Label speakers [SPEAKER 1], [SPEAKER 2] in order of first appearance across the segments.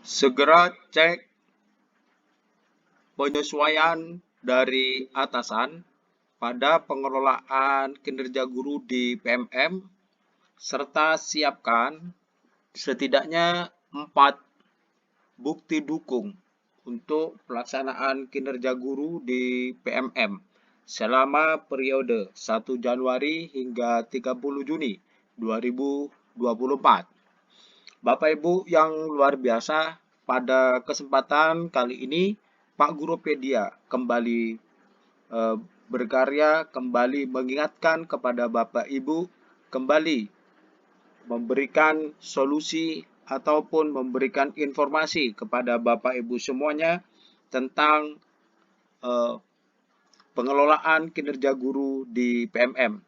[SPEAKER 1] Segera cek penyesuaian dari atasan pada pengelolaan kinerja guru di PMM, serta siapkan setidaknya 4 bukti dukung untuk pelaksanaan kinerja guru di PMM selama periode 1 Januari hingga 30 Juni 2024. Bapak Ibu yang luar biasa, pada kesempatan kali ini Pak Gurupedia kembali berkarya, kembali mengingatkan kepada Bapak Ibu, kembali memberikan solusi ataupun memberikan informasi kepada Bapak Ibu semuanya tentang pengelolaan kinerja guru di PMM.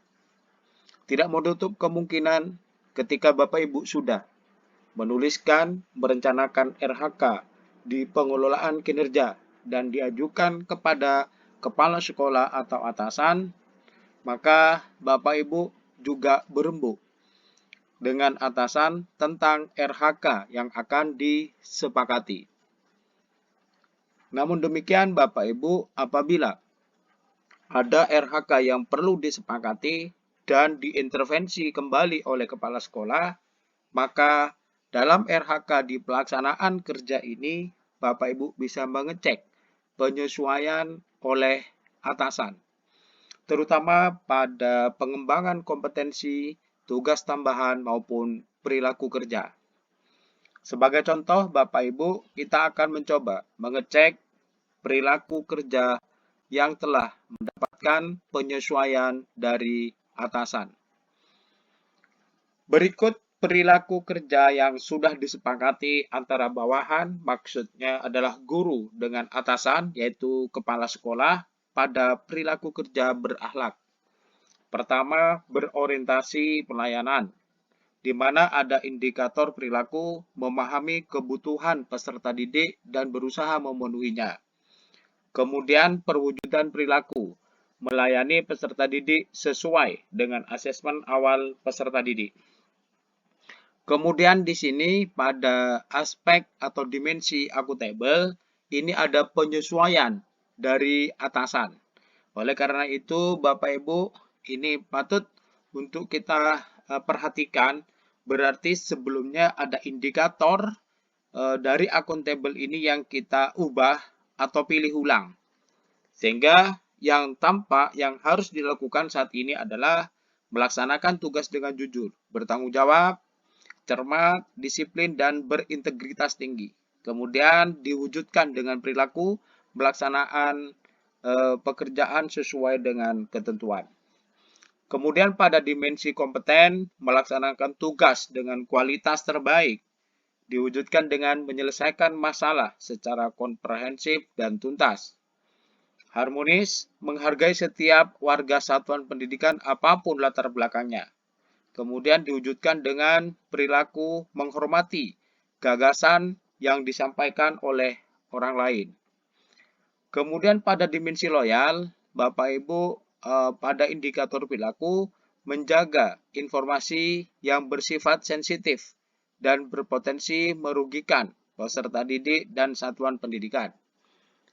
[SPEAKER 1] Tidak menutup kemungkinan ketika Bapak Ibu sudah menuliskan, merencanakan RHK di pengelolaan kinerja dan diajukan kepada kepala sekolah atau atasan, maka Bapak Ibu juga berembuk dengan atasan tentang RHK yang akan disepakati. Namun demikian Bapak Ibu, apabila ada RHK yang perlu disepakati dan diintervensi kembali oleh kepala sekolah, maka dalam RHK di pelaksanaan kerja ini, Bapak Ibu bisa mengecek penyesuaian oleh atasan, terutama pada pengembangan kompetensi, tugas tambahan maupun perilaku kerja. Sebagai contoh, Bapak Ibu, kita akan mencoba mengecek perilaku kerja yang telah mendapatkan penyesuaian dari atasan. Berikut perilaku kerja yang sudah disepakati antara bawahan, maksudnya adalah guru dengan atasan, yaitu kepala sekolah, pada perilaku kerja berakhlak. Pertama, berorientasi pelayanan, di mana ada indikator perilaku, memahami kebutuhan peserta didik dan berusaha memenuhinya. Kemudian, perwujudan perilaku, melayani peserta didik sesuai dengan asesmen awal peserta didik. Kemudian di sini pada aspek atau dimensi akuntabel, ini ada penyesuaian dari atasan. Oleh karena itu, Bapak Ibu, ini patut untuk kita perhatikan, berarti sebelumnya ada indikator dari akuntabel ini yang kita ubah atau pilih ulang. Sehingga yang tampak yang harus dilakukan saat ini adalah melaksanakan tugas dengan jujur, bertanggung jawab, cermat, disiplin, dan berintegritas tinggi. Kemudian diwujudkan dengan perilaku pelaksanaan pekerjaan sesuai dengan ketentuan. Kemudian pada dimensi kompeten, melaksanakan tugas dengan kualitas terbaik, diwujudkan dengan menyelesaikan masalah secara komprehensif dan tuntas. Harmonis, menghargai setiap warga satuan pendidikan apapun latar belakangnya. Kemudian diwujudkan dengan perilaku menghormati gagasan yang disampaikan oleh orang lain. Kemudian pada dimensi loyal, Bapak Ibu pada indikator perilaku menjaga informasi yang bersifat sensitif dan berpotensi merugikan peserta didik dan satuan pendidikan.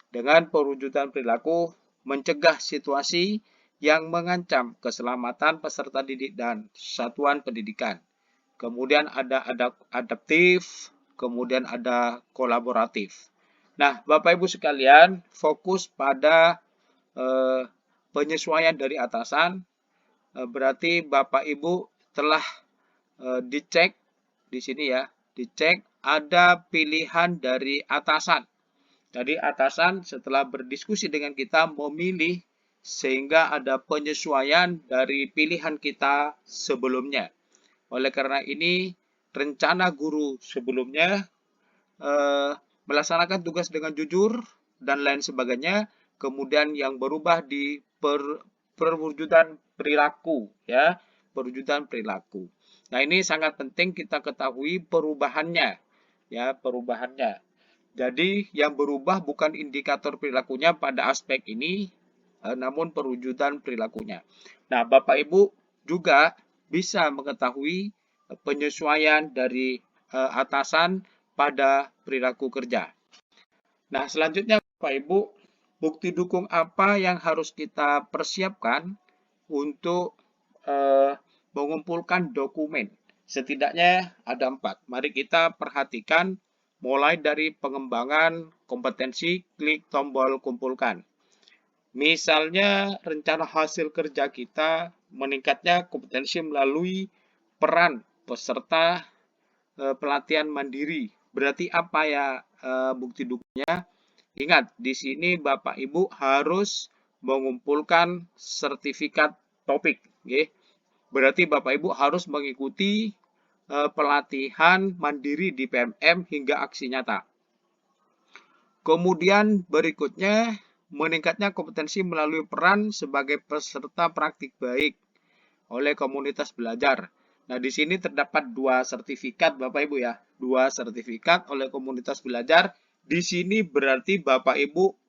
[SPEAKER 1] Dengan perwujudan perilaku mencegah situasi yang mengancam keselamatan peserta didik dan satuan pendidikan. Kemudian ada adaptif, kemudian ada kolaboratif. Nah, Bapak Ibu sekalian, fokus pada penyesuaian dari atasan, berarti Bapak Ibu telah dicek di sini ya, dicek ada pilihan dari atasan. Jadi atasan setelah berdiskusi dengan kita memilih sehingga ada penyesuaian dari pilihan kita sebelumnya. Oleh karena ini, rencana guru sebelumnya melaksanakan tugas dengan jujur dan lain sebagainya, kemudian yang berubah di perwujudan perilaku, ya, perwujudan perilaku. Nah, ini sangat penting kita ketahui perubahannya, ya, perubahannya. Jadi yang berubah bukan indikator perilakunya pada aspek ini, namun perwujudan perilakunya. Nah, Bapak Ibu juga bisa mengetahui penyesuaian dari atasan pada perilaku kerja. Nah, selanjutnya Bapak Ibu, bukti dukung apa yang harus kita persiapkan untuk mengumpulkan dokumen? Setidaknya ada 4. Mari kita perhatikan mulai dari pengembangan kompetensi, klik tombol kumpulkan. Misalnya rencana hasil kerja kita meningkatnya kompetensi melalui peran peserta pelatihan mandiri. Berarti apa ya bukti dukungnya? Ingat, di sini Bapak Ibu harus mengumpulkan sertifikat topik. Berarti Bapak Ibu harus mengikuti pelatihan mandiri di PMM hingga aksi nyata. Kemudian berikutnya, meningkatnya kompetensi melalui peran sebagai peserta praktik baik oleh komunitas belajar. Nah, di sini terdapat 2 sertifikat Bapak Ibu ya. 2 sertifikat oleh komunitas belajar. Di sini berarti Bapak Ibu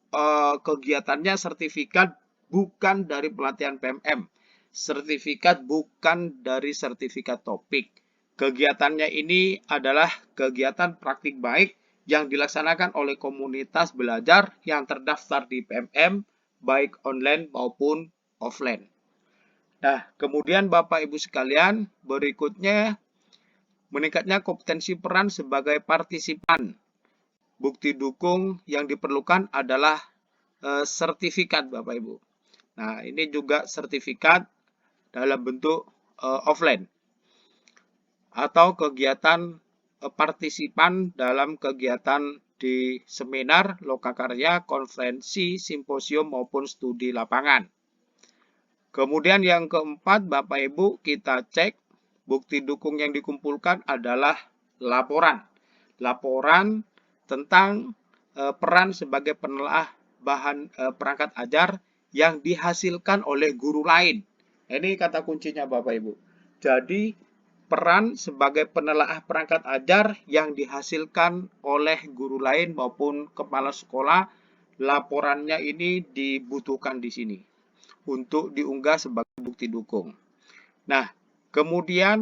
[SPEAKER 1] kegiatannya sertifikat bukan dari pelatihan PMM. Sertifikat bukan dari sertifikat topik. Kegiatannya ini adalah kegiatan praktik baik yang dilaksanakan oleh komunitas belajar yang terdaftar di PMM, baik online maupun offline. Nah, kemudian Bapak Ibu sekalian, berikutnya meningkatnya kompetensi peran sebagai partisipan. Bukti dukung yang diperlukan adalah sertifikat Bapak Ibu. Nah, ini juga sertifikat dalam bentuk offline atau kegiatan partisipan dalam kegiatan di seminar, lokakarya, konferensi, simposium maupun studi lapangan. Kemudian yang keempat, Bapak Ibu, kita cek bukti dukung yang dikumpulkan adalah laporan. Laporan tentang peran sebagai penelaah bahan perangkat ajar yang dihasilkan oleh guru lain. Ini kata kuncinya Bapak Ibu. Jadi peran sebagai penelaah perangkat ajar yang dihasilkan oleh guru lain maupun kepala sekolah, laporannya ini dibutuhkan di sini untuk diunggah sebagai bukti dukung. Nah, kemudian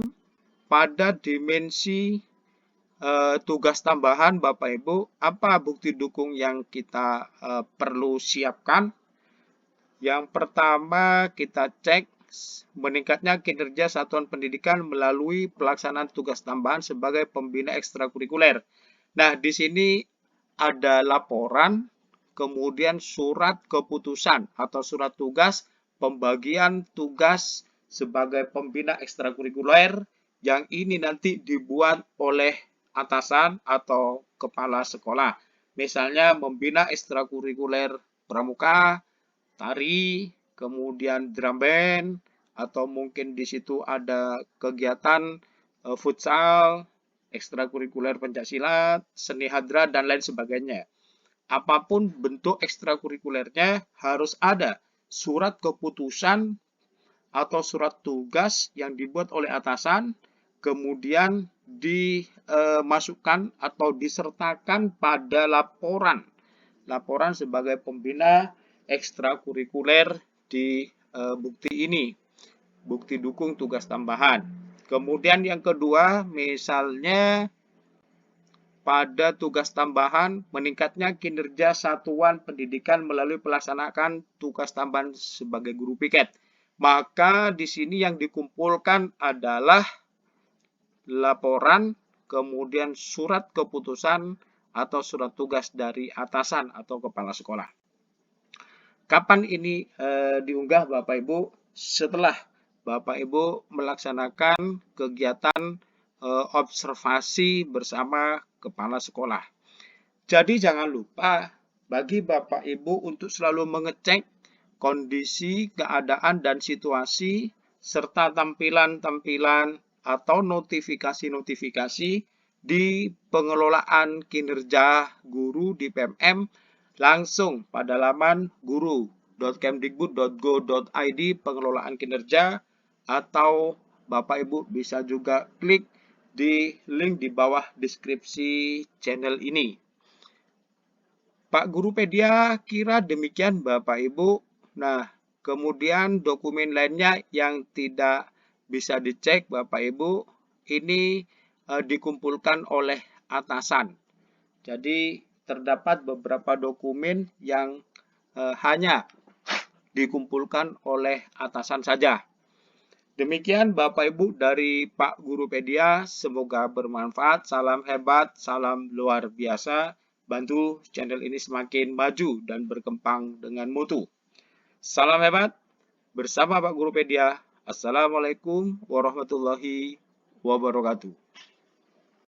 [SPEAKER 1] pada dimensi tugas tambahan Bapak Ibu, apa bukti dukung yang kita perlu siapkan? Yang pertama kita cek meningkatnya kinerja satuan pendidikan melalui pelaksanaan tugas tambahan sebagai pembina ekstrakurikuler. Nah, di sini ada laporan, kemudian surat keputusan atau surat tugas pembagian tugas sebagai pembina ekstrakurikuler yang ini nanti dibuat oleh atasan atau kepala sekolah. Misalnya membina ekstrakurikuler pramuka, tari, kemudian drum band, atau mungkin di situ ada kegiatan futsal, ekstrakurikuler pencaksilat, seni hadra, dan lain sebagainya. Apapun bentuk ekstrakurikulernya harus ada surat keputusan atau surat tugas yang dibuat oleh atasan, kemudian dimasukkan atau disertakan pada laporan. Laporan sebagai pembina ekstrakurikuler di bukti ini, bukti dukung tugas tambahan. Kemudian yang kedua, misalnya pada tugas tambahan meningkatnya kinerja satuan pendidikan melalui pelaksanaan tugas tambahan sebagai guru piket. Maka di sini yang dikumpulkan adalah laporan, kemudian surat keputusan atau surat tugas dari atasan atau kepala sekolah. Kapan ini diunggah Bapak Ibu? Setelah Bapak Ibu melaksanakan kegiatan observasi bersama kepala sekolah. Jadi jangan lupa bagi Bapak Ibu untuk selalu mengecek kondisi, keadaan, dan situasi serta tampilan-tampilan atau notifikasi-notifikasi di pengelolaan kinerja guru di PMM langsung pada laman guru.kemdikbud.go.id pengelolaan kinerja, atau Bapak Ibu bisa juga klik di link di bawah deskripsi channel ini. Pak Gurupedia kira demikian Bapak Ibu. Nah, kemudian dokumen lainnya yang tidak bisa dicek Bapak Ibu, ini dikumpulkan oleh atasan. Jadi terdapat beberapa dokumen yang hanya dikumpulkan oleh atasan saja. Demikian Bapak Ibu dari Pak Gurupedia, semoga bermanfaat. Salam hebat, salam luar biasa. Bantu channel ini semakin maju dan berkembang dengan mutu. Salam hebat bersama Pak Gurupedia. Assalamualaikum warahmatullahi wabarakatuh.